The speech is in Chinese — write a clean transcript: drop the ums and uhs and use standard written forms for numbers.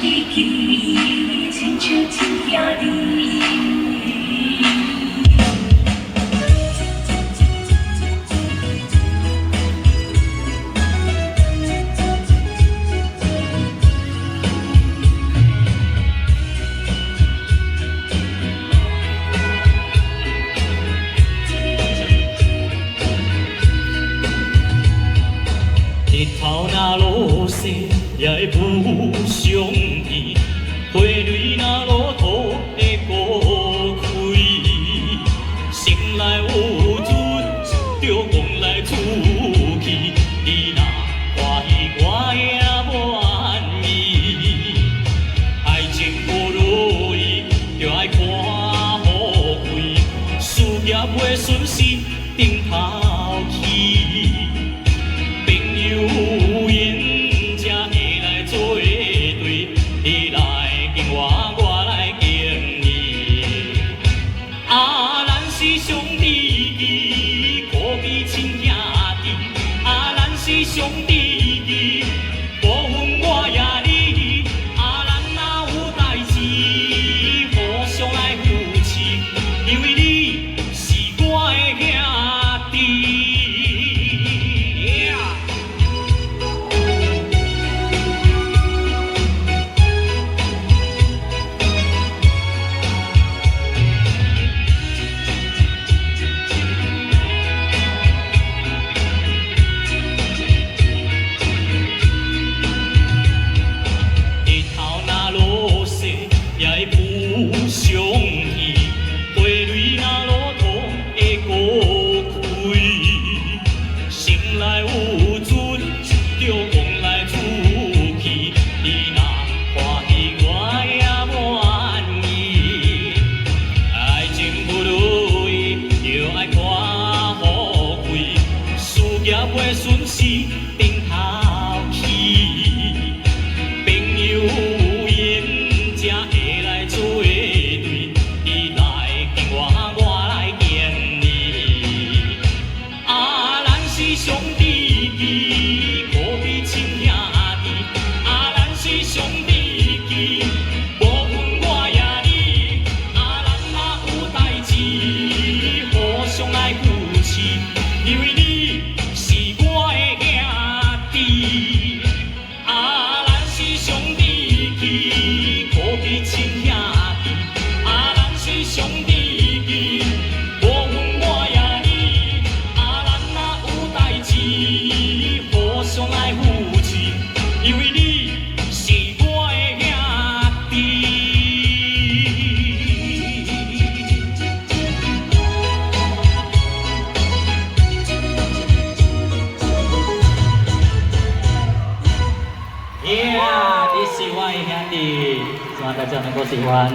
的皮，亲像一兄弟。日头若落雪，也会浮上天；花蕊若落土，会高开。心内有船，着讲来出去。你若欢喜，我也满意。爱情不如意，着爱看好开。事业袂顺时，顶头起。有缘才会来作对，你来敬我，我来敬你。啊，咱是兄弟，可比亲兄弟。啊，咱是兄弟，无分我也你。啊，咱若有代志，互相来扶持，因为你是我的兄弟。也会浮上天，花蕊若落土会高开。心内有船，着讲来出去。你若欢喜，我也满意。爱情不如意，着爱看好开。事业袂顺时，顶头起。朋友。才会来作对，你来敬我，我来敬你。啊，咱是兄弟，可比亲兄弟。啊，咱是兄弟，无分我也你。啊，咱若有代志，互相来扶持，因为你是我的兄弟。啊，咱是兄弟。可比亲兄弟，啊，咱是兄弟，无分我也你。啊，咱若有代志，互相来扶持，因为你是我的兄弟。Yeah， 你是我的兄弟。希望大家能够喜欢。